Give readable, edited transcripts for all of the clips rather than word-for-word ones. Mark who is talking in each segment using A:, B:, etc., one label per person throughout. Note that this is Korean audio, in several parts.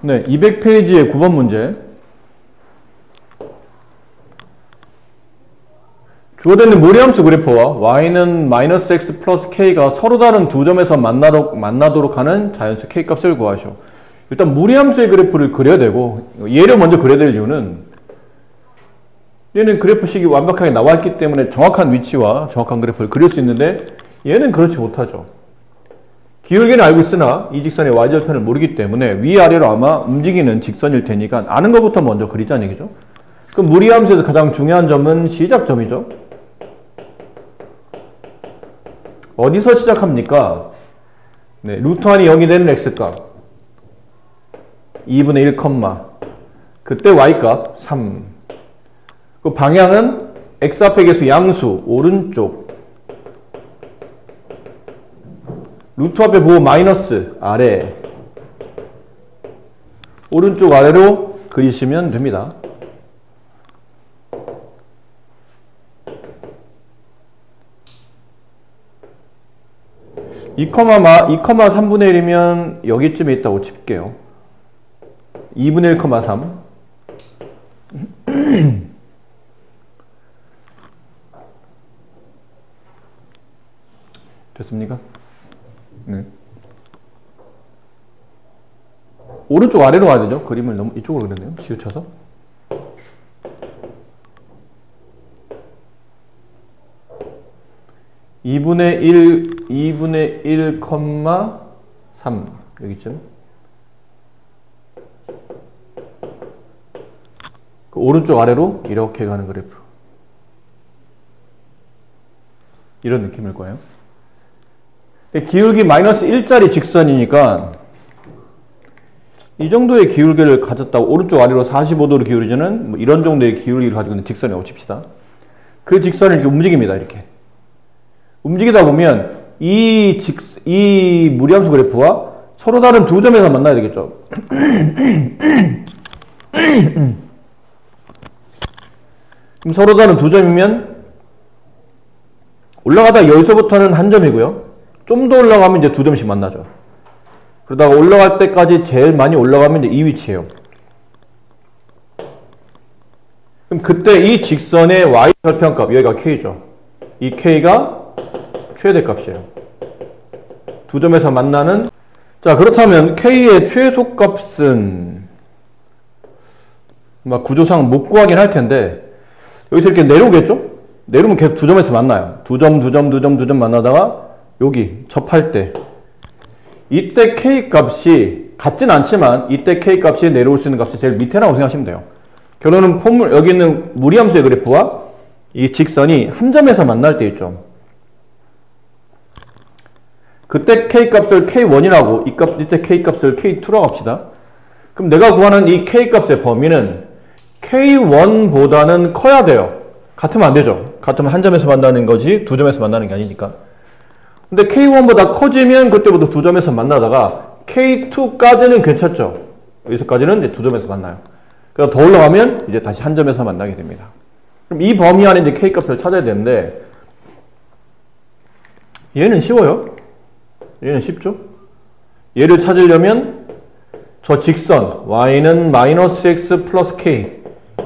A: 네, 200페이지의 9번 문제. 주어져 있는 무리함수 그래프와 y는 마이너스 x 플러스 k가 서로 다른 두 점에서 만나도록 하는 자연수 k 값을 구하시오. 일단 무리함수의 그래프를 그려야 되고, 얘를 먼저 그려야 될 이유는 얘는 그래프식이 완벽하게 나와 있기 때문에 정확한 위치와 정확한 그래프를 그릴 수 있는데 얘는 그렇지 못하죠. 기울기는 알고 있으나 이 직선의 y절편을 모르기 때문에 위아래로 아마 움직이는 직선일 테니까 아는 것부터 먼저 그리자는 얘기죠. 그럼 무리함수에서 가장 중요한 점은 시작점이죠. 어디서 시작합니까? 네, 루트 1이 0이 되는 x값 2분의 1, 그때 y값 3. 그 방향은 x 앞에 계수 양수 오른쪽, 루트 앞에 보호 마이너스 아래, 오른쪽 아래로 그리시면 됩니다. 2,3분의 1이면 여기쯤에 있다고 칠게요. 2분의 1,3. 됐습니까? 네. 오른쪽 아래로 가야 되죠? 그림을 너무 이쪽으로 그렸네요. 치우쳐서. (2분의 1, 3) 여기쯤. 그 오른쪽 아래로 이렇게 가는 그래프. 이런 느낌일 거예요. 기울기 마이너스 1짜리 직선이니까 이 정도의 기울기를 가졌다고 오른쪽 아래로 45도로 기울이지는 뭐 이런 정도의 기울기를 가지고 있는 직선이라고 칩시다. 그 직선을 이렇게 움직입니다. 이렇게. 움직이다 보면 이 무리함수 그래프와 서로 다른 두 점에서 만나야 되겠죠. 그럼 서로 다른 두 점이면 올라가다 여기서부터는 한 점이고요. 좀 더 올라가면 이제 두 점씩 만나죠. 그러다가 올라갈 때까지 제일 많이 올라가면 이제 이 위치예요. 그럼 그때 이 직선의 y 절편값, 여기가 k죠. 이 k가 최대값이에요. 두 점에서 만나는. 자, 그렇다면 k의 최소값은 막 구조상 못 구하긴 할 텐데 여기서 이렇게 내려오겠죠? 내려오면 계속 두 점에서 만나요. 두 점 만나다가 여기 접할 때 이때 k값이 같진 않지만 이때 k값이 내려올 수 있는 값이 제일 밑에라고 생각하시면 돼요. 결론은 여기 있는 무리함수의 그래프와 이 직선이 한 점에서 만날 때 있죠. 그때 k값을 k1이라고 이때 k값을 k2라고 합시다. 그럼 내가 구하는 이 k값의 범위는 k1보다는 커야 돼요. 같으면 안 되죠. 같으면 한 점에서 만나는 거지 두 점에서 만나는 게 아니니까. 근데 k1보다 커지면 그때부터 두 점에서 만나다가 k2까지는 괜찮죠. 여기서까지는 이제 두 점에서 만나요. 그래서 더 올라가면 이제 다시 한 점에서 만나게 됩니다. 그럼 이 범위 안에 이제 k값을 찾아야 되는데 얘는 쉬워요. 얘는 쉽죠. 얘를 찾으려면 저 직선 y는 마이너스 x 플러스 k,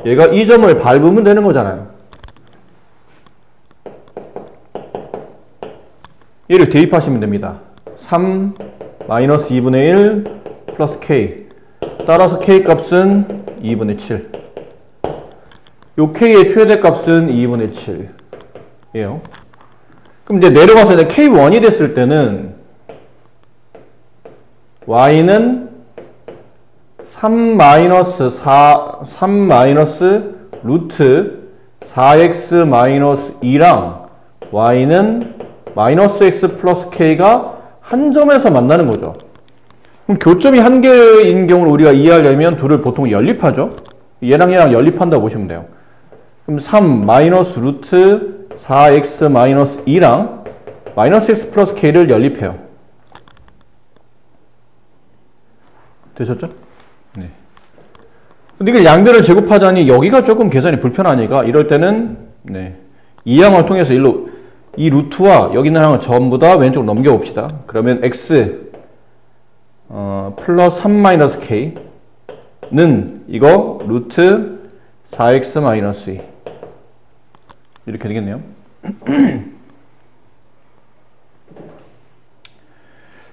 A: 얘가 이 점을 밟으면 되는 거잖아요. 얘를 대입하시면 됩니다. 3 마이너스 2분의 1 플러스 k, 따라서 k 값은 2분의 7. 요 k의 최대값은 2분의 7이에요. 그럼 이제 내려가서 이제 k1이 됐을 때는 y는 3 마이너스 루트 4x 마이너스 2랑 y는 마이너스 x 플러스 k가 한 점에서 만나는 거죠. 그럼 교점이 한 개인 경우를 우리가 이해하려면 둘을 보통 연립하죠. 얘랑 연립한다고 보시면 돼요. 그럼 3 마이너스 루트 4x 마이너스 2랑 마이너스 x 플러스 k를 연립해요. 되셨죠? 네. 근데 이걸 양변을 제곱하자니 여기가 조금 계산이 불편하니까 이럴 때는 이 항을 통해서 이 루트와 여기 있는 항을 전부 다 왼쪽으로 넘겨봅시다. 그러면 x 플러스 3 마이너스 k 는 이거 루트 4x 마이너스 2 이렇게 되겠네요.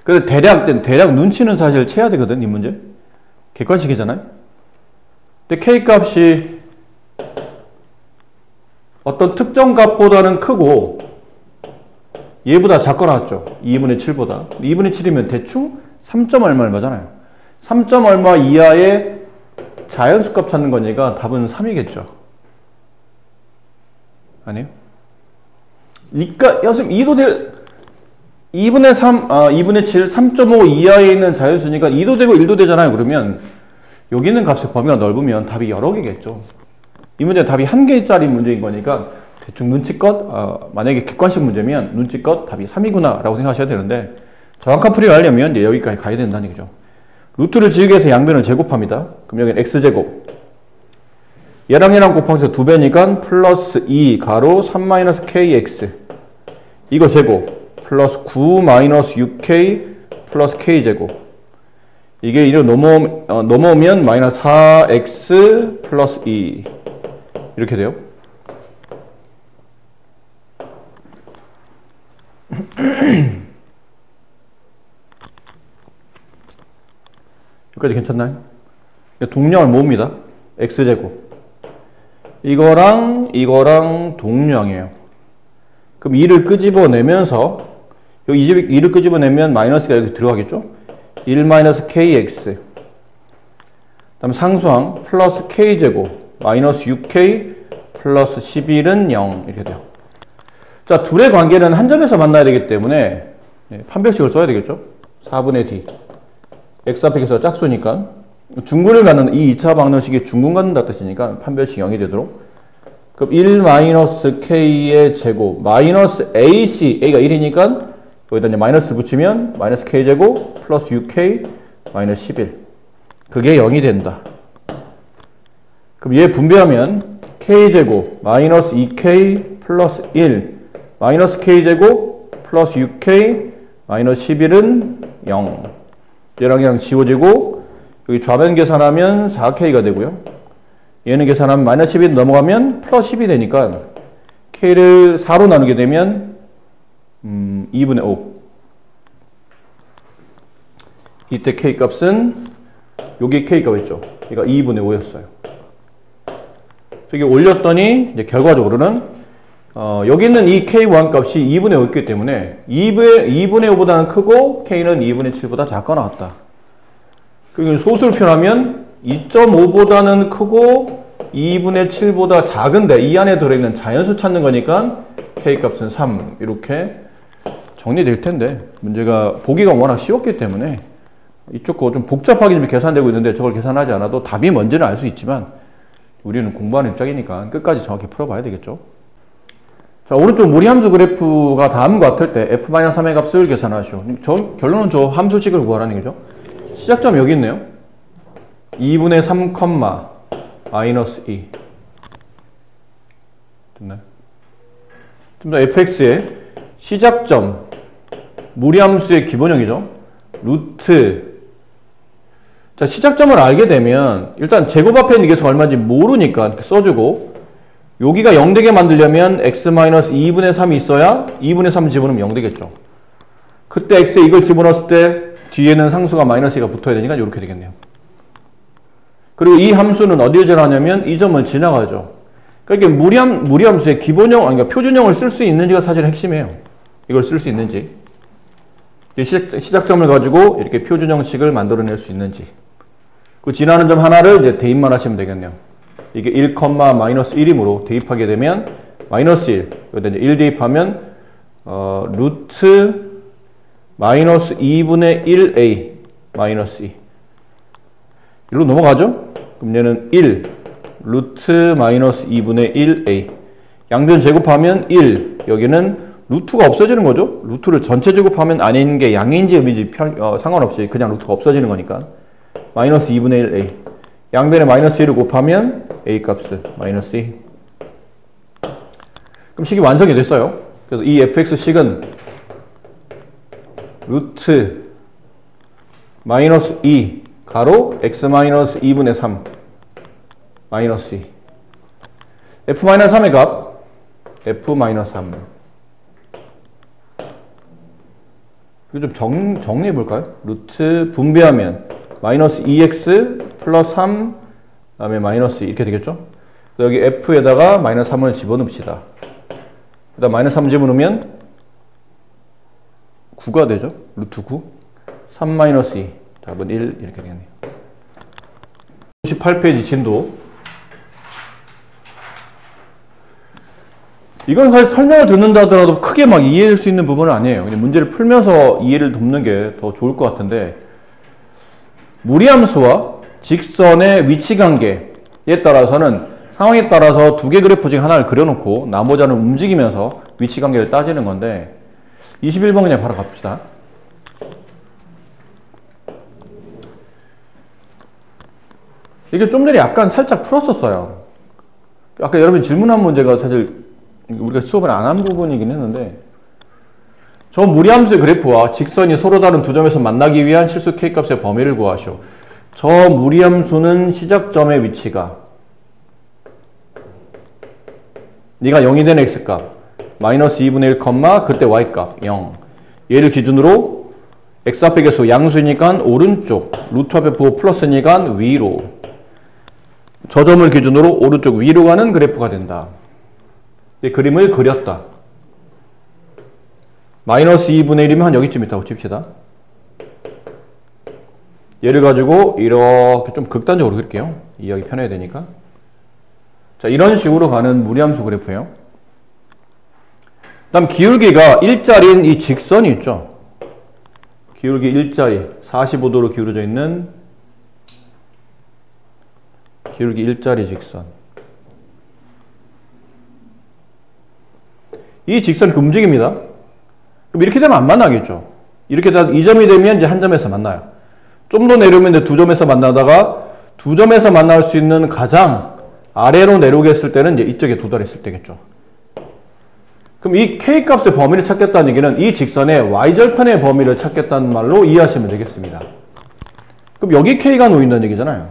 A: 그래서 대략 눈치는 사실 채야 되거든, 이 문제. 객관식이잖아요. 근데 k 값이 어떤 특정 값보다는 크고 얘보다 작거나 같죠. 2분의 7보다. 2분의 7이면 대충 3점 얼마 얼마잖아요. 3점 얼마 이하의 자연수값 찾는 거니까 답은 3이겠죠. 아니에요? 그러니까 선생님 2분의 3, 2분의 7, 3.5 이하에 있는 자연수니까 2도 되고 1도 되잖아요. 그러면 여기 있는 값의 범위가 넓으면 답이 여러 개겠죠. 이 문제는 답이 한 개짜리 문제인 거니까 대충 눈치껏 만약에 객관식 문제면 눈치껏 답이 3이구나 라고 생각하셔야 되는데 정확한 풀이를 하려면 이제 여기까지 가야 된다는 얘기죠. 루트를 지우기 위해서 양변을 제곱합니다. 그럼 여기는 x제곱 얘랑 곱하면서 2배니까 플러스 2 가로 3-kx 이거 제곱 플러스 9 6k 플러스 k제곱 이게 이로 넘어오면 마이너스 4x 플러스 2 이렇게 돼요. 여기까지 괜찮나요? 동량을 모읍니다. x제곱 이거랑 동량이에요. 그럼 2를 끄집어내면서 여기 2를 끄집어내면 마이너스가 여기 들어가겠죠? 1-kx 다음 상수항 플러스 k제곱 마이너스 6k 플러스 11은 0 이렇게 돼요. 자, 둘의 관계는 한 점에서 만나야 되기 때문에 판별식을 써야 되겠죠? 4분의 d x 앞에 계속 짝수니까 중근을 갖는 이 2차 방정식이 중근 갖는다 뜻이니까 판별식 0이 되도록 그럼 1-k의 제곱 마이너스 ac a가 1이니까 여기다 이제 마이너스를 붙이면 마이너스 k제곱 플러스 6k 마이너스 11 그게 0이 된다. 그럼 얘 분배하면 k제곱 마이너스 2k 플러스 1 마이너스 k제곱 플러스 6k 마이너스 11은 0 얘랑 지워지고 여기 좌변 계산하면 4k가 되고요. 얘는 계산하면 마이너스 11 넘어가면 플러스 10이 되니까 k를 4로 나누게 되면 2분의 5 이때 k 값은 여기 k 값이죠. 얘가 2분의 5였어요. 여기 올렸더니 이제 결과적으로는 여기 있는 이 k1 값이 2분의 5였기 때문에 2분의 5보다는 크고 k는 2분의 7보다 작거나 같다. 그리고 소수를 표현하면 2.5보다는 크고 2분의 7보다 작은데 이 안에 들어있는 자연수 찾는 거니까 k 값은 3 이렇게 정리될 텐데 문제가 보기가 워낙 쉬웠기 때문에 이쪽 거 좀 복잡하게 좀 계산되고 있는데 저걸 계산하지 않아도 답이 뭔지는 알 수 있지만 우리는 공부하는 입장이니까 끝까지 정확히 풀어봐야 되겠죠. 자, 오른쪽 무리함수 그래프가 다음과 같을 때 f-3의 값을 계산하시오. 결론은 저 함수식을 구하라는 얘기죠. 시작점 여기 있네요. 2분의 3, 마이너스 2 됐나요? fx의 시작점 무리함수의 기본형이죠. 루트 자, 시작점을 알게 되면 일단 제곱 앞에 있는 게 얼마인지 모르니까 이렇게 써주고 여기가 0 되게 만들려면 x-2분의 3이 있어야 2분의 3 집어넣으면 0 되겠죠. 그때 x에 이걸 집어넣었을 때 뒤에는 상수가 마이너스 2가 붙어야 되니까 이렇게 되겠네요. 그리고 이 함수는 어디를 지나가냐면 이 점을 지나가죠. 그러니까 무리함수의 기본형, 그러니까 표준형을 쓸 수 있는지가 사실 핵심이에요. 이걸 쓸 수 있는지. 시작점을 가지고 이렇게 표준형식을 만들어낼 수 있는지. 그 지나는 점 하나를 이제 대입만 하시면 되겠네요. 이게 1, 마이너스 1이므로 대입하게 되면 마이너스 1. 여기다 이제 1 대입하면 루트 마이너스 2분의 1a 마이너스 2. 이리로 넘어가죠? 그럼 얘는 1 루트 마이너스 2분의 1a 양변 제곱하면 1 여기는 루트가 없어지는 거죠. 루트를 전체 제곱하면 안에 있는 게 양인지 음인지 상관없이 그냥 루트가 없어지는 거니까 마이너스 2분의 1a 양변에 마이너스 1을 곱하면 a 값은 마이너스 2. 그럼 식이 완성이 됐어요. 그래서 이 fx식은 루트 마이너스 2 가로 x-2분의 3 마이너스 2 f-3의 값 f-3 이거 좀 정리해 볼까요? 루트 분배하면 마이너스 2x 플러스 3 그다음에 마이너스 2 이렇게 되겠죠? 여기 f에다가 마이너스 3을 집어넣읍시다. 그다음 마이너스 3 집어넣으면 9가 되죠? 루트 9 3 마이너스 2 답은 1 이렇게 되겠네요. 58페이지 진도 이건 사실 설명을 듣는다 하더라도 크게 막 이해할 수 있는 부분은 아니에요. 그냥 문제를 풀면서 이해를 돕는 게 더 좋을 것 같은데 무리함수와 직선의 위치 관계에 따라서는 상황에 따라서 두 개 그래프 중 하나를 그려놓고 나머지는 움직이면서 위치 관계를 따지는 건데 21번 그냥 바로 갑시다. 이게 좀 전에 약간 살짝 풀었었어요. 아까 여러분 질문한 문제가 사실 우리가 수업을 안 한 부분이긴 했는데 저 무리함수의 그래프와 직선이 서로 다른 두 점에서 만나기 위한 실수 K값의 범위를 구하시오. 저 무리함수는 시작점의 위치가 네가 0이 된 X값 마이너스 2분의 1, 그때 Y값 0 얘를 기준으로 X 앞의 개수 양수이니까 오른쪽 루트 앞에 부호 플러스니까 위로 저 점을 기준으로 오른쪽 위로 가는 그래프가 된다. 이 그림을 그렸다. 마이너스 2분의 1이면 한 여기쯤 있다고 칩시다. 얘를 가지고 이렇게 좀 극단적으로 그릴게요. 이해하기 편해야 되니까. 자, 이런 식으로 가는 무리함수 그래프예요. 다음 기울기가 일자리인 이 직선이 있죠. 기울기 일자리 45도로 기울어져 있는 기울기 일자리 직선. 이 직선이 움직입니다. 그럼 이렇게 되면 안 만나겠죠. 이렇게 이 점이 되면 이제 한 점에서 만나요. 좀 더 내려오면 이제 두 점에서 만나다가 두 점에서 만날 수 있는 가장 아래로 내려오겠을 때는 이제 이쪽에 도달했을 때겠죠. 그럼 이 K값의 범위를 찾겠다는 얘기는 이 직선의 Y절편의 범위를 찾겠다는 말로 이해하시면 되겠습니다. 그럼 여기 K가 놓인다는 얘기잖아요.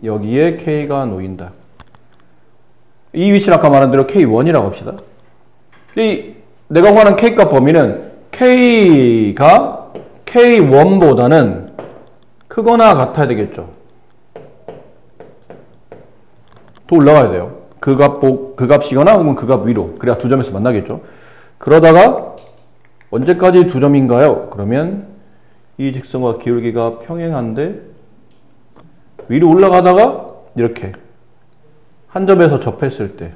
A: 여기에 K가 놓인다. 이 위치를 아까 말한 대로 K1이라고 합시다. 내가 구하는 K값 범위는 K가 K1보다는 크거나 같아야 되겠죠. 더 올라가야 돼요. 그 값이거나 혹은 그 값 위로. 그래야 두 점에서 만나겠죠. 그러다가 언제까지 두 점인가요? 그러면 이 직선과 기울기가 평행한데 위로 올라가다가 이렇게 한 점에서 접했을 때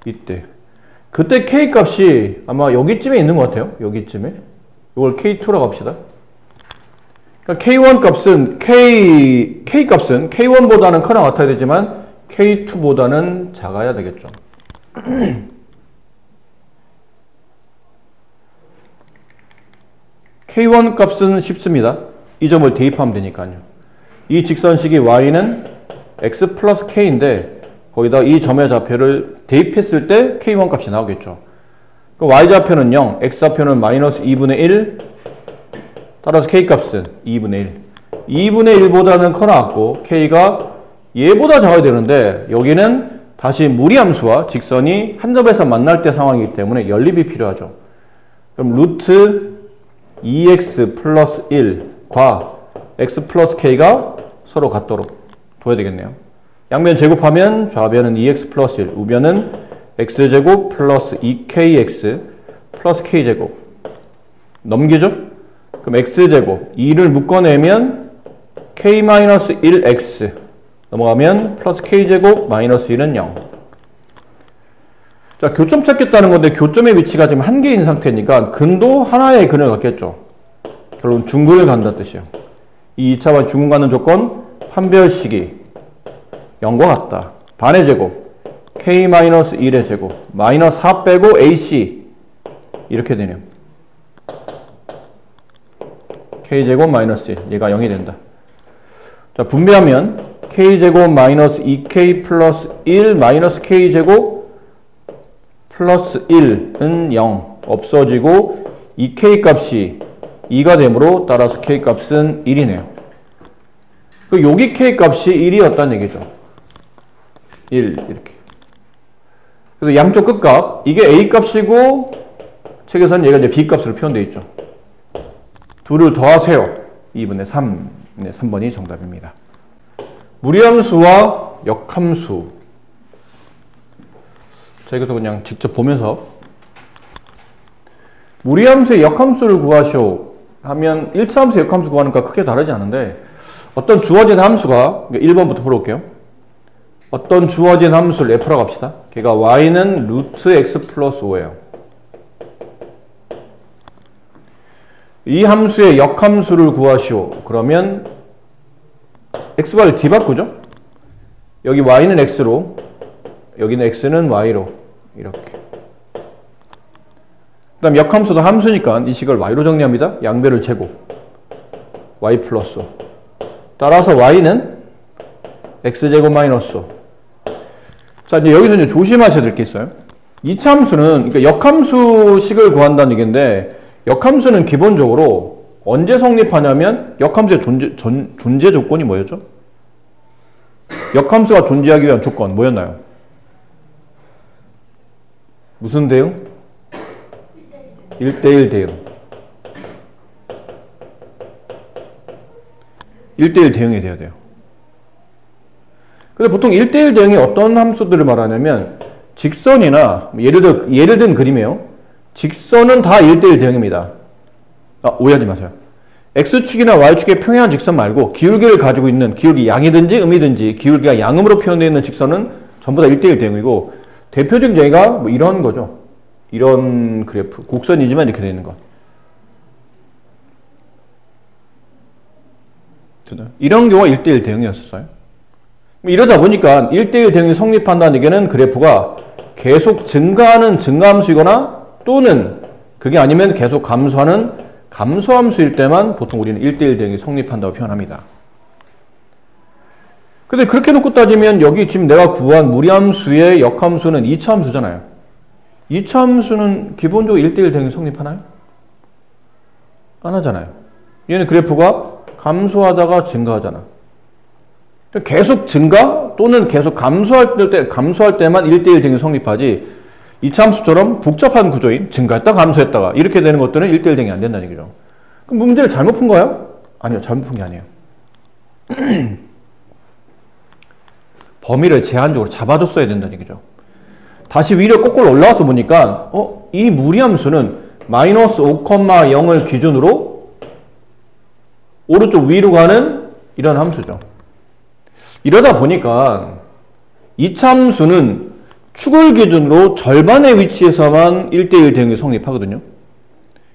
A: 이때 그때 K값이 아마 여기쯤에 있는 것 같아요. 여기쯤에 이걸 K2라고 합시다. 그러니까 K1 값은 K값은 K1보다는 크나 같아야 되지만 K2보다는 작아야 되겠죠. K1 값은 쉽습니다. 이 점을 대입하면 되니까요. 이 직선식이 Y는 X 플러스 K인데 거기다 이 점의 좌표를 대입했을 때 K1 값이 나오겠죠. Y좌표는 0, X좌표는 마이너스 2분의 1 따라서 K값은 2분의 1 2분의 1보다는 커 나왔고 K가 얘보다 작아야 되는데 여기는 다시 무리함수와 직선이 한 점에서 만날 때 상황이기 때문에 연립이 필요하죠. 그럼 루트 2x 플러스 1과 x 플러스 k가 서로 같도록 둬야 되겠네요. 양면 제곱하면 좌변은 2x 플러스 1, 우변은 x제곱 플러스 2kx 플러스 k제곱 넘기죠? 그럼 x제곱 2를 묶어내면 k-1x 넘어가면 플러스 k제곱 마이너스 1은 0. 자, 교점 찾겠다는 건데 교점의 위치가 지금 한 개인 상태니까 근도 하나의 근을 갖겠죠. 결국은 중근을 간다는 뜻이에요. 이 2차와 중근 갖는 조건 판별식이 0과 같다. 반의 제곱 k-1의 제곱 마이너스 4 빼고 ac 이렇게 되네요. k제곱 마이너스 1 얘가 0이 된다. 자, 분배하면 k제곱 마이너스 2k 플러스 1 마이너스 k제곱 플러스 1은 0 없어지고 2k 값이 2가 되므로 따라서 K값은 1이네요. 여기 K값이 1이었다는 얘기죠. 1 이렇게. 그래서 양쪽 끝값 이게 A값이고 책에서는 얘가 이제 B값으로 표현되어 있죠. 둘을 더하세요. 2분의 3. 네, 3번이 정답입니다. 무리함수와 역함수. 자, 이것도 그냥 직접 보면서 무리함수의 역함수를 구하시오 하면 1차 함수의 역함수 구하는 것과 크게 다르지 않은데 어떤 주어진 함수가 1번부터 풀어볼게요. 어떤 주어진 함수를 F라고 합시다. 걔가 y는 루트 x 플러스 5예요. 이 함수의 역함수를 구하시오. 그러면 x발을 d 바꾸죠. 여기 y는 x로 여기는 x는 y로 이렇게. 그 다음 역함수도 함수니까 이 식을 y로 정리합니다. 양배를 제곱 y 플러스 5. 따라서 y는 x제곱 마이너스 5. 자, 이제 여기서 이제 조심하셔야 될 게 있어요. 이차 함수는, 그러니까 역함수식을 구한다는 얘기인데, 역함수는 기본적으로 언제 성립하냐면, 역함수의 존재 조건이 뭐였죠? 역함수가 존재하기 위한 조건, 뭐였나요? 무슨 대응? 1대1 대응. 1대1 대응이 돼야 돼요. 근데 보통 1대1 대응이 어떤 함수들을 말하냐면 직선이나 예를 든 그림이에요. 직선은 다 1대1 대응입니다. 오해하지 마세요. X축이나 Y축의 평행한 직선 말고 기울기를 가지고 있는 기울기 양이든지 음이든지 기울기가 양음으로 표현되어 있는 직선은 전부 다 1대1 대응이고 대표적인 예가 뭐 이런 거죠. 이런 그래프. 곡선이지만 이렇게 되어 있는 것. 이런 경우가 1대1 대응이었어요. 이러다 보니까 1대1 대응이 성립한다는 얘기는 그래프가 계속 증가하는 증가함수이거나 또는 그게 아니면 계속 감소하는 감소함수일 때만 보통 우리는 1대1 대응이 성립한다고 표현합니다. 근데 그렇게 놓고 따지면 여기 지금 내가 구한 무리함수의 역함수는 2차 함수잖아요. 2차 함수는 기본적으로 1대1 대응이 성립하나요? 안 하잖아요. 얘는 그래프가 감소하다가 증가하잖아. 계속 증가 또는 계속 감소할 때만 1대1 대응이 성립하지 2차 함수처럼 복잡한 구조인 증가했다 감소했다가 이렇게 되는 것들은 1대1 대응이 안 된다는 얘기죠. 그럼 문제를 잘못 푼 거예요? 아니요. 잘못 푼 게 아니에요. 범위를 제한적으로 잡아줬어야 된다는 얘기죠. 다시 위로 거꾸로 올라와서 보니까 이 무리함수는 마이너스 5,0을 기준으로 오른쪽 위로 가는 이런 함수죠. 이러다 보니까 2차 함수는 축을 기준으로 절반의 위치에서만 1대1 대응이 성립하거든요.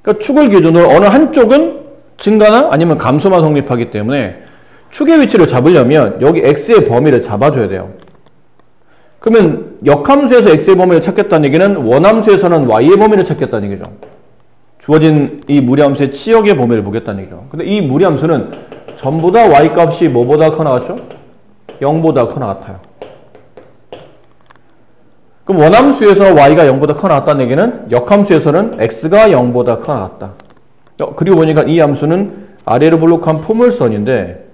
A: 그러니까 축을 기준으로 어느 한쪽은 증가나 아니면 감소만 성립하기 때문에 축의 위치를 잡으려면 여기 x의 범위를 잡아줘야 돼요. 그러면 역함수에서 x의 범위를 찾겠다는 얘기는 원함수에서는 y의 범위를 찾겠다는 얘기죠. 주어진 이 무리함수의 치역의 범위를 보겠다는 얘기죠. 근데 이 무리함수는 전부 다 y값이 뭐보다 커 나갔죠? 0보다 커 나갔아요. 그럼 원함수에서 y가 0보다 커 나갔다는 얘기는 역함수에서는 x가 0보다 커 나갔다. 그리고 보니까 이 함수는 아래로 블록한 포물선인데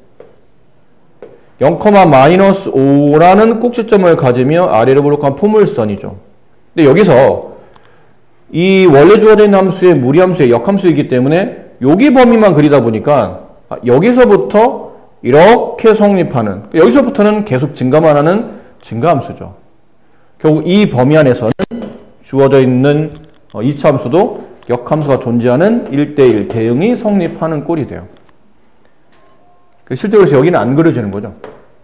A: 0,-5라는 꼭지점을 가지며 아래로 블록한 포물선이죠. 근데 여기서 이 원래 주어져 있는 함수의 무리함수의 역함수이기 때문에 여기 범위만 그리다 보니까 여기서부터 이렇게 성립하는, 여기서부터는 계속 증가만 하는 증가함수죠. 결국 이 범위 안에서는 주어져 있는 2차 함수도 역함수가 존재하는 1대1 대응이 성립하는 꼴이 돼요. 실제로 여기는 안 그려지는 거죠.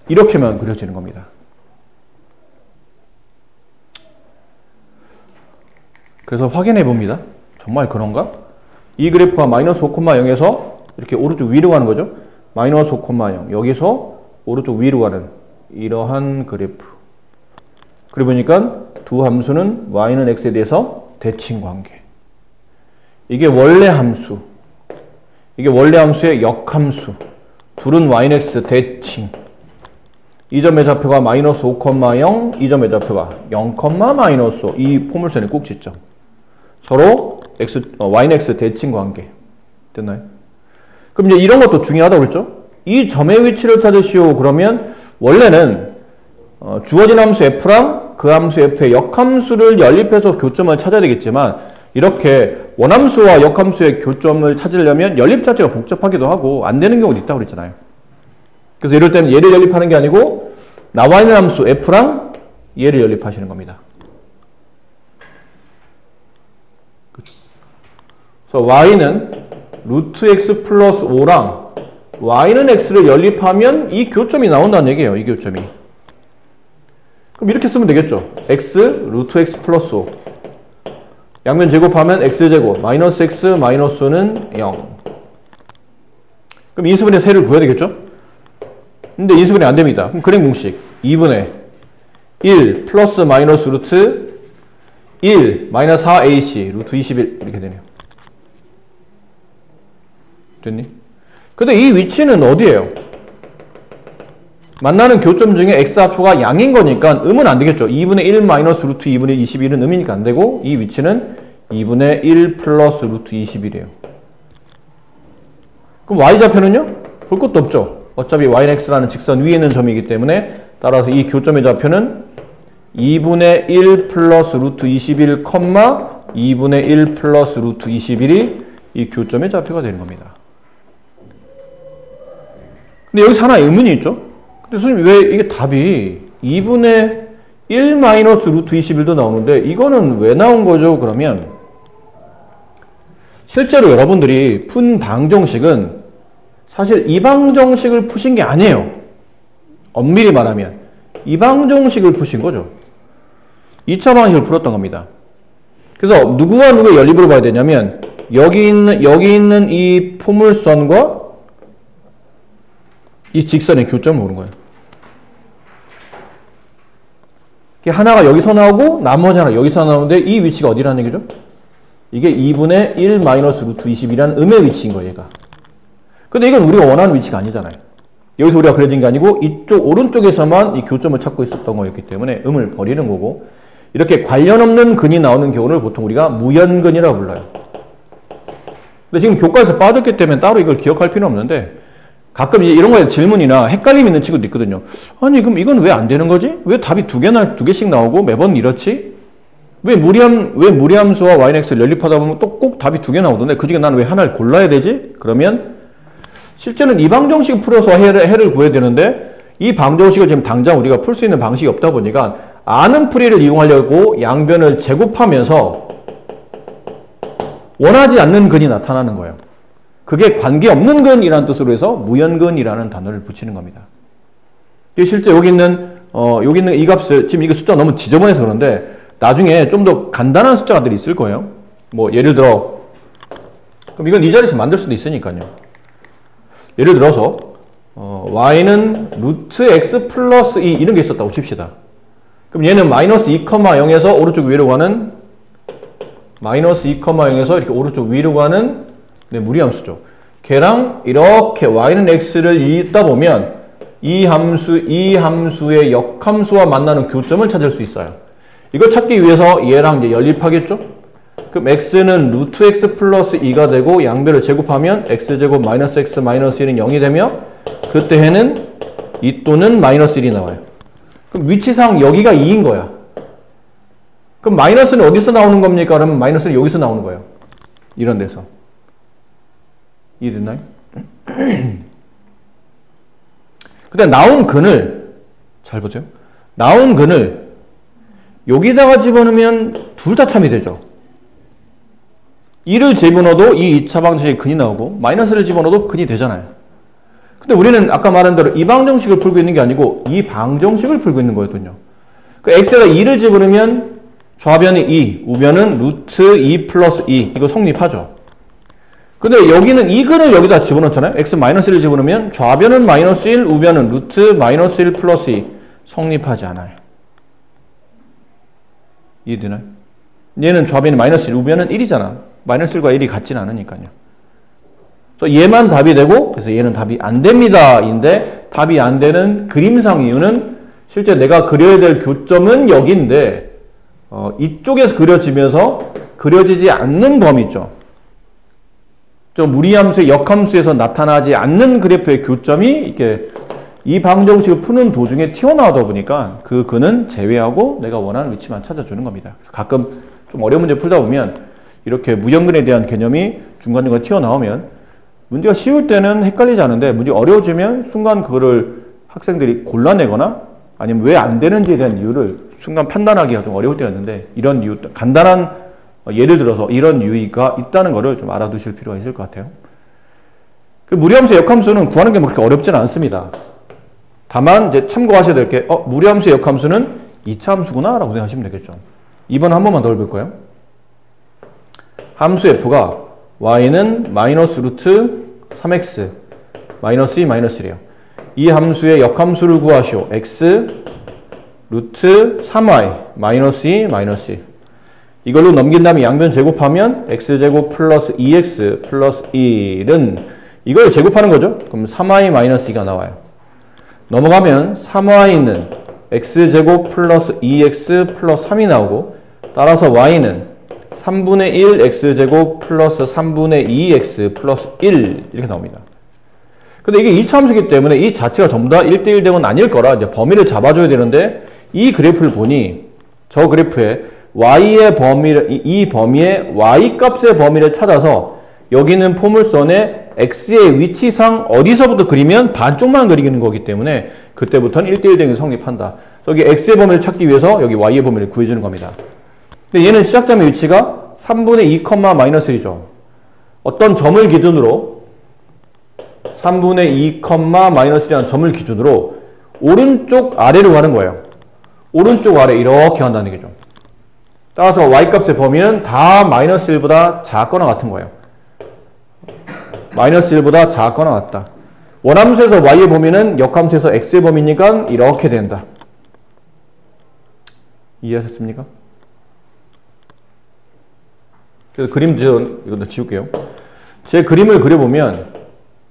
A: 이렇게만 그려지는 겁니다. 그래서 확인해 봅니다. 정말 그런가? 이 그래프가 마이너스 5,0에서 이렇게 오른쪽 위로 가는 거죠. 마이너스 5,0 여기서 오른쪽 위로 가는 이러한 그래프. 그리고 보니까 두 함수는 y는 x에 대해서 대칭 관계. 이게 원래 함수. 이게 원래 함수의 역함수. 둘은 y는 x 대칭. 이 점의 좌표가 마이너스 5,0, 이 점의 좌표가 0, 마이너스 5. 이 포물선의 꼭지점. 서로 y는 x 대칭 관계. 됐나요? 그럼 이제 이런 것도 중요하다고 그랬죠? 이 점의 위치를 찾으시오. 그러면 원래는 주어진 함수 f랑 그 함수 f의 역함수를 연립해서 교점을 찾아야 되겠지만 이렇게 원함수와 역함수의 교점을 찾으려면 연립 자체가 복잡하기도 하고 안 되는 경우도 있다고 그랬잖아요. 그래서 이럴 때는 얘를 연립하는 게 아니고 나와 있는 함수 f랑 얘를 연립하시는 겁니다. 그래서 y는 루트 x 플러스 5랑 y는 x를 연립하면 이 교점이 나온다는 얘기예요. 이 교점이. 그럼 이렇게 쓰면 되겠죠. x 루트 x 플러스 5 양면 제곱하면 x제곱 마이너스 x 마이너스 5는 0. 그럼 인수분해 세를 구해야 되겠죠? 근데 인수분해 안 됩니다. 그럼 그림 공식 2분의 1 플러스 마이너스 루트 1 마이너스 4ac 루트 21 이렇게 되네요. 됐니? 근데 이 위치는 어디예요? 만나는 교점 중에 x좌표가 양인 거니까 음은 안 되겠죠. 2분의 1 마이너스 루트 2분의 21은 음이니까 안 되고 이 위치는 2분의 1 플러스 루트 21이에요. 그럼 y좌표는요? 볼 것도 없죠. 어차피 y는 x라는 직선 위에 있는 점이기 때문에 따라서 이 교점의 좌표는 2분의 1 플러스 루트 21, 2분의 1 플러스 루트 21이 이 교점의 좌표가 되는 겁니다. 근데 여기서 하나 의문이 있죠? 근데 선생님 왜 이게 답이 2분의 1 마이너스 루트 21도 나오는데 이거는 왜 나온 거죠? 그러면 실제로 여러분들이 푼 방정식은 사실 이 방정식을 푸신 게 아니에요. 엄밀히 말하면 이 방정식을 푸신 거죠. 2차 방식을 풀었던 겁니다. 그래서 누구와 누구의 연립으로 봐야 되냐면 여기 있는 이 포물선과 이 직선의 교점을 보는 거예요. 하나가 여기서 나오고 나머지 하나 여기서 나오는데 이 위치가 어디라는 얘기죠? 이게 2분의 1 마이너스 루트 20이라는 음의 위치인 거예요, 얘가. 근데 이건 우리가 원하는 위치가 아니잖아요. 여기서 우리가 그려진 게 아니고 이쪽 오른쪽에서만 이 교점을 찾고 있었던 거였기 때문에 음을 버리는 거고 이렇게 관련 없는 근이 나오는 경우를 보통 우리가 무연근이라고 불러요. 근데 지금 교과에서 빠졌기 때문에 따로 이걸 기억할 필요는 없는데 가끔 이런 거에 질문이나 헷갈림 있는 친구도 있거든요. 아니 그럼 이건 왜 안 되는 거지? 왜 답이 두 개씩 나오고 매번 이렇지? 왜 무리함수와 yx를 연립하다 보면 또 꼭 답이 두 개 나오던데 그 중에 나는 왜 하나를 골라야 되지? 그러면 실제는 이 방정식을 풀어서 해를 구해야 되는데 이 방정식을 지금 당장 우리가 풀 수 있는 방식이 없다 보니까 아는 풀이를 이용하려고 양변을 제곱하면서 원하지 않는 근이 나타나는 거예요. 그게 관계없는 근이라는 뜻으로 해서 무연근이라는 단어를 붙이는 겁니다. 실제 여기 있는 이 값을 지금 이거 숫자 너무 지저분해서 그런데 나중에 좀 더 간단한 숫자들이 있을 거예요. 뭐 예를 들어 그럼 이건 이 자리에서 만들 수도 있으니까요. 예를 들어서 y는 루트 x 플러스 2 이런 게 있었다고 칩시다. 그럼 얘는 마이너스 2,0에서 오른쪽 위로 가는 마이너스 2,0에서 이렇게 오른쪽 위로 가는 무리함수죠. 걔랑 이렇게 y는 x를 잇다 보면 이 함수의 역함수와 만나는 교점을 찾을 수 있어요. 이걸 찾기 위해서 얘랑 이제 연립하겠죠? 그럼 x는 루트 x 플러스 2가 되고 양변을 제곱하면 x제곱 마이너스 x 마이너스 1은 0이 되며 그때 해는 2 또는 마이너스 1이 나와요. 그럼 위치상 여기가 2인 거야. 그럼 마이너스는 어디서 나오는 겁니까? 그러면 마이너스는 여기서 나오는 거예요. 이런 데서. 이해됐나요? 근데 나온 근을 잘 보세요. 나온 근을 여기다가 집어넣으면 둘 다 참이 되죠. 2를 집어넣어도 이 2차 방정식에 근이 나오고 마이너스를 집어넣어도 근이 되잖아요. 근데 우리는 아까 말한 대로 이 방정식을 풀고 있는 게 아니고 이 방정식을 풀고 있는 거거든요. 그 x에다 2를 집어넣으면 좌변이 2, 우변은 루트 2 플러스 2 이거 성립하죠. 근데 여기는 이 근을 여기다 집어넣잖아요. x 마이너스 1을 집어넣으면 좌변은 마이너스 1, 우변은 루트 마이너스 1 플러스 2 성립하지 않아요. 이해되나요? 얘는 좌변이 마이너스 1, 우변은 1이잖아. 마이너스 1과 1이 같진 않으니까요. 그래서 얘만 답이 되고 그래서 얘는 답이 안 됩니다. 인데 답이 안 되는 그림상 이유는 실제 내가 그려야 될 교점은 여기인데 이쪽에서 그려지면서 그려지지 않는 범위 있죠. 저 무리함수의 역함수에서 나타나지 않는 그래프의 교점이 이렇게 이 방정식을 푸는 도중에 튀어나오다 보니까 그는 제외하고 내가 원하는 위치만 찾아주는 겁니다. 가끔 좀 어려운 문제 풀다 보면 이렇게 무형근에 대한 개념이 중간중간 튀어나오면 문제가 쉬울 때는 헷갈리지 않은데 문제가 어려워지면 순간 그거를 학생들이 골라내거나 아니면 왜 안 되는지에 대한 이유를 순간 판단하기가 좀 어려울 때가 있는데 이런 이유, 간단한 예를 들어서 이런 유의가 있다는 것을 좀 알아두실 필요가 있을 것 같아요. 무리함수의 역함수는 구하는 게 그렇게 어렵지는 않습니다. 다만 이제 참고하셔야 될 게 무리함수의 역함수는 2차 함수구나 라고 생각하시면 되겠죠. 2번 한 번만 더 해볼까요? 함수 f가 y는 마이너스 루트 3x 마이너스 2 마이너스 1이에요. 이 함수의 역함수를 구하시오. x 루트 3y 마이너스 2 마이너스 1. 이걸로 넘긴 다음에 양변 제곱하면 x제곱 플러스 2x 플러스 1은 이걸 제곱하는 거죠. 그럼 3y 마이너스 2가 나와요. 넘어가면 3y는 x제곱 플러스 2x 플러스 3이 나오고 따라서 y는 3분의 1 x제곱 플러스 3분의 2x 플러스 1 이렇게 나옵니다. 근데 이게 2차 함수이기 때문에 이 자체가 전부 다 1대1 되면 아닐 거라 이제 범위를 잡아줘야 되는데 이 그래프를 보니 저 그래프에 y의 범위를 이 범위의 y 값의 범위를 찾아서 여기는 포물선에 x의 위치상 어디서부터 그리면 반쪽만 그리는 거기 때문에 그때부터는 1대1 대응이 성립한다. 여기 x의 범위를 찾기 위해서 여기 y의 범위를 구해주는 겁니다. 근데 얘는 시작점의 위치가 3분의 2, 마이너스 1이죠. 어떤 점을 기준으로 3분의 2, 마이너스 1이라는 점을 기준으로 오른쪽 아래로 가는 거예요. 오른쪽 아래 이렇게 간다는 얘기죠. 따라서 y값의 범위는 다 마이너스 1보다 작거나 같은 거예요. 마이너스 1보다 작거나 같다. 원함수에서 y의 범위는 역함수에서 x의 범위니까 이렇게 된다. 이해하셨습니까? 그래서 그림 이것도 지울게요. 제 그림을 그려보면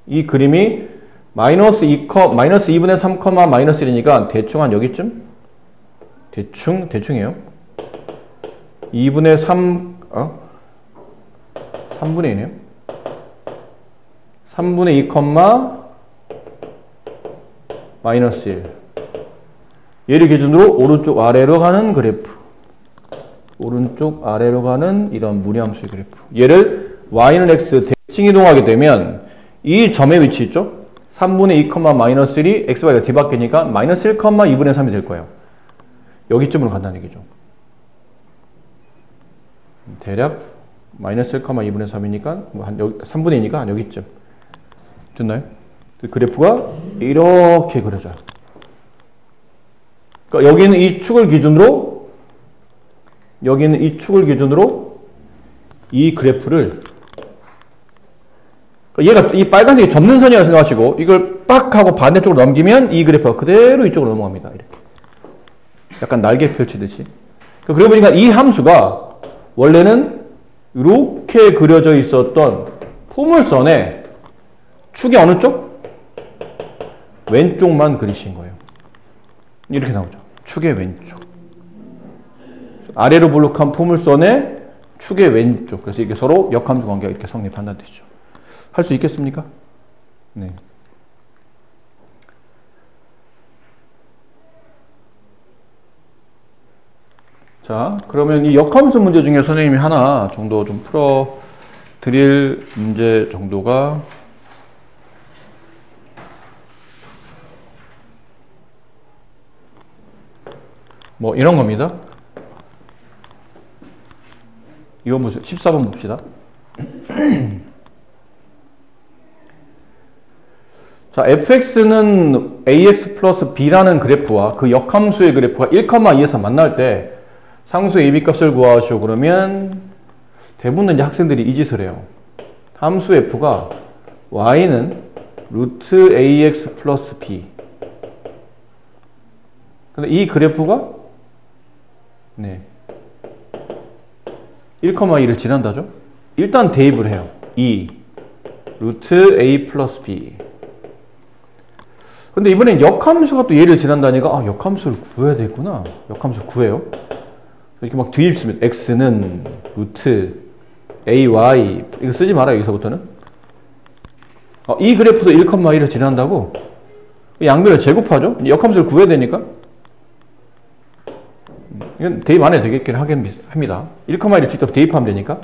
A: 이 그림이 마이너스 2분의 3, 마이너스 1이니까 대충 한 여기쯤? 대충이에요. 2분의 3, 3분의 2네요. 3분의 2, 마이너스 1. 얘를 기준으로 오른쪽 아래로 가는 그래프. 오른쪽 아래로 가는 이런 무리함수의 그래프. 얘를 y는 x 대칭 이동하게 되면 이 점의 위치 있죠? 3분의 2, 마이너스 1이 x, y가 뒤바뀌니까 마이너스 1, 2분의 3이 될 거예요. 여기쯤으로 간다는 얘기죠. 대략 마이너스 1, 2분의 3이니까 한 3분의 2니까 한 여기쯤. 됐나요? 그래프가 이렇게 그려져요. 그러니까 여기는 이 축을 기준으로 이 그래프를 얘가 이 빨간색이 접는 선이라고 생각하시고 이걸 빡 하고 반대쪽으로 넘기면 이 그래프가 그대로 이쪽으로 넘어갑니다. 이렇게. 약간 날개 펼치듯이. 그러고 보니까 이 함수가 원래는 이렇게 그려져 있었던 포물선에 축이 어느 쪽? 왼쪽만 그리신 거예요. 이렇게 나오죠. 축의 왼쪽. 아래로 볼록한 포물선에 축의 왼쪽. 그래서 이게 서로 역함수 관계가 이렇게 성립한다는 뜻이죠. 할 수 있겠습니까? 네. 자, 그러면 이 역함수 문제 중에 선생님이 하나 정도 좀 풀어 드릴 문제 정도가 뭐 이런 겁니다. 이거 보세요. 14번 봅시다. 자, fx는 ax 플러스 b라는 그래프와 그 역함수의 그래프가 1,2에서 만날 때 상수의 ab 값을 구하시오. 그러면 대부분 이제 학생들이 이 짓을 해요. 함수 f가 y는 루트 ax 플러스 b. 근데 이 그래프가 네 1,2를 지난다죠. 일단 대입을 해요. 2 루트 a 플러스 b. 근데 이번엔 역함수가 또 얘를 지난다니까 역함수를 구해야 되겠구나. 역함수 구해요. 이렇게 막 뒤집으면 x는 루트 ay 이거 쓰지 말아요. 여기서부터는 이 그래프도 1,1을 지난다고? 양변을 제곱하죠? 역함수를 구해야 되니까. 이건 대입 안 해도 되겠긴 합니다. 1,1을 직접 대입하면 되니까.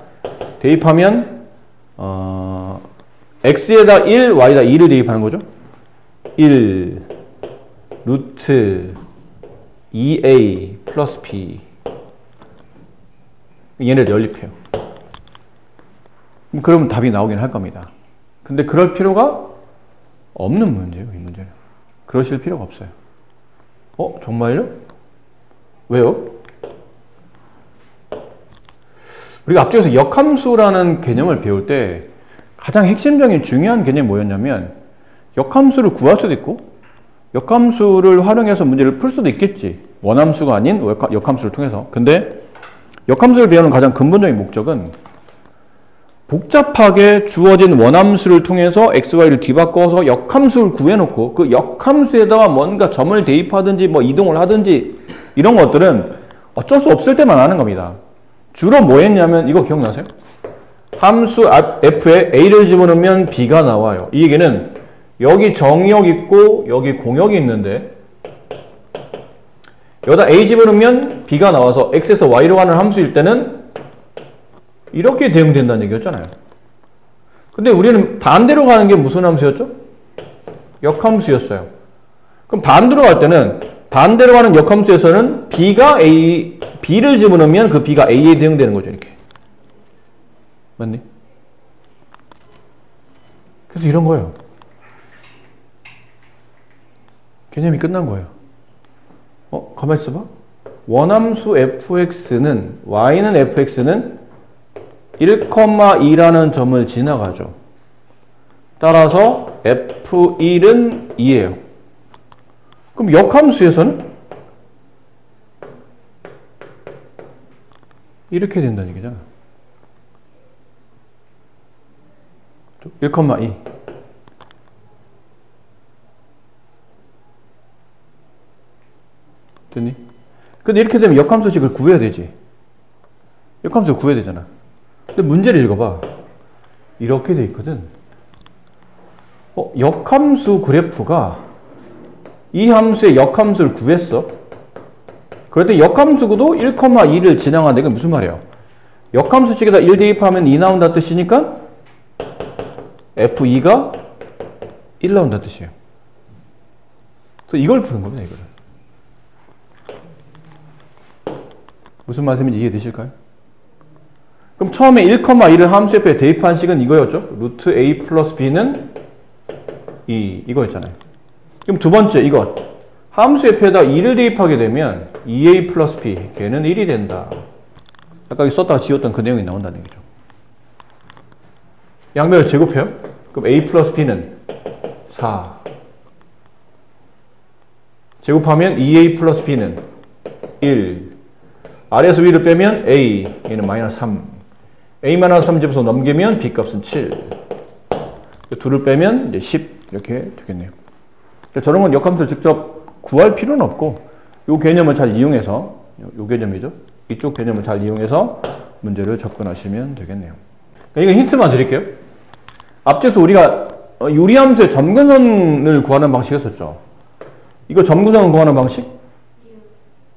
A: 대입하면, x에다 1, y에다 2를 대입하는 거죠. 1, 루트 2a 플러스 b. 얘네들 연립해요. 그러면 답이 나오긴 할 겁니다. 근데 그럴 필요가 없는 문제예요, 이 문제는. 그러실 필요가 없어요. 정말요? 왜요? 우리가 앞쪽에서 역함수라는 개념을 배울 때 가장 핵심적인 중요한 개념이 뭐였냐면 역함수를 구할 수도 있고 역함수를 활용해서 문제를 풀 수도 있겠지. 원함수가 아닌 역함수를 통해서. 근데 역함수를 배우는 가장 근본적인 목적은 복잡하게 주어진 원함수를 통해서 x, y를 뒤바꿔서 역함수를 구해놓고 그 역함수에다가 뭔가 점을 대입하든지 뭐 이동을 하든지 이런 것들은 어쩔 수 없을 때만 하는 겁니다. 주로 뭐 했냐면 이거 기억나세요? 함수 f에 a를 집어넣으면 b가 나와요. 이 얘기는 여기 정의역 있고 여기 공역이 있는데 여기다 a 집어넣으면 b가 나와서 x에서 y로 가는 함수일 때는 이렇게 대응된다는 얘기였잖아요. 근데 우리는 반대로 가는 게 무슨 함수였죠? 역함수였어요. 그럼 반대로 갈 때는 반대로 가는 역함수에서는 b를 집어넣으면 그 b가 a에 대응되는 거죠. 이렇게. 맞니? 그래서 이런 거예요. 개념이 끝난 거예요. 가만히 있어봐. 원함수 fx는 y는 fx는 1,2라는 점을 지나가죠. 따라서 f1은 2예요. 그럼 역함수에서는 이렇게 된다는 얘기잖아. 1,2. 됐니? 근데 이렇게 되면 역함수식을 구해야 되지. 역함수를 구해야 되잖아. 근데 문제를 읽어봐. 이렇게 돼 있거든. 역함수 그래프가 이 함수의 역함수를 구했어. 그런데 역함수도 1,2를 지나가는데 이게 무슨 말이야? 역함수식에다 1 대입하면 2 나온다 뜻이니까 f2가 1 나온다 뜻이에요. 그래서 이걸 푸는 겁니다. 이거를. 무슨 말씀인지 이해되실까요? 그럼 처음에 1,2를 함수 f에 대입한 식은 이거였죠. 루트 a 플러스 b는 2 이거였잖아요. 그럼 두 번째 이거 함수 f에다 2를 대입하게 되면 2a 플러스 b 걔는 1이 된다. 아까 여기 썼다가 지웠던 그 내용이 나온다는 얘기죠. 양변을 제곱해요. 그럼 a 플러스 b는 4 제곱하면 2a 플러스 b는 1 아래에서 위를 빼면 a 얘는 마이너스 3 a 마이너스 3 집어서 넘기면 b 값은 7 둘을 빼면 이제 10 이렇게 되겠네요. 저런 건 역함수를 직접 구할 필요는 없고 이 개념을 잘 이용해서 이 개념이죠. 이쪽 개념을 잘 이용해서 문제를 접근하시면 되겠네요. 이거 힌트만 드릴게요. 앞에서 우리가 유리함수의 점근선을 구하는 방식 했었죠. 이거 점근선을 구하는 방식?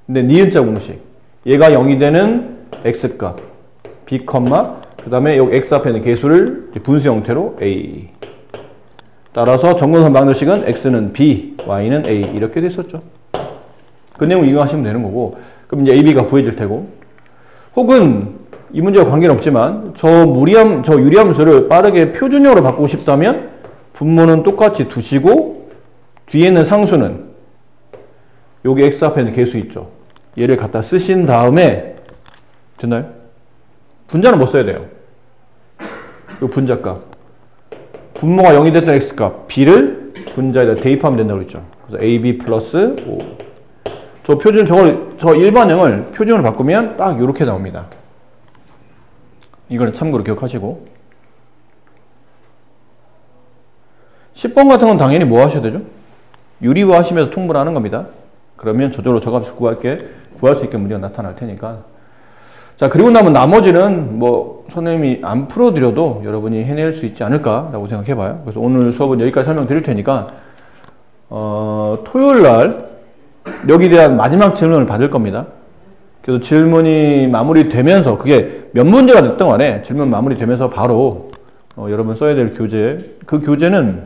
A: 근데 니은자 공식. 얘가 0이 되는 x값 b, 그 다음에 여기 x 앞에 있는 개수를 분수 형태로 a. 따라서 점근선 방정식은 x는 b, y는 a 이렇게 됐었죠. 그 내용 이용하시면 되는 거고 그럼 이제 ab가 구해질 테고 혹은 이 문제와 관계는 없지만 저 유리함수를 빠르게 표준형으로 바꾸고 싶다면 분모는 똑같이 두시고 뒤에 있는 상수는 여기 x 앞에 있는 개수 있죠. 얘를 갖다 쓰신 다음에 됐나요? 분자는 뭐 써야 돼요? 이 분자값 분모가 0이 됐던 x값 b를 분자에다 대입하면 된다고 그랬죠. 그래서 ab 플러스 5 저 일반형을 표준으로 바꾸면 딱 이렇게 나옵니다. 이거는 참고로 기억하시고 10번 같은 건 당연히 뭐 하셔야 되죠? 유리화 하시면서 통분하는 겁니다. 그러면 저절로 저 값을 구할 수 있게 문제가 나타날 테니까 자, 그리고 나면 나머지는 뭐 선생님이 안 풀어드려도 여러분이 해낼 수 있지 않을까라고 생각해봐요. 그래서 오늘 수업은 여기까지 설명드릴 테니까 토요일 날 여기에 대한 마지막 질문을 받을 겁니다. 그래서 질문이 마무리되면서 그게 몇 문제가 됐던 간에 질문 마무리되면서 바로 여러분 써야 될 교재, 그 교재는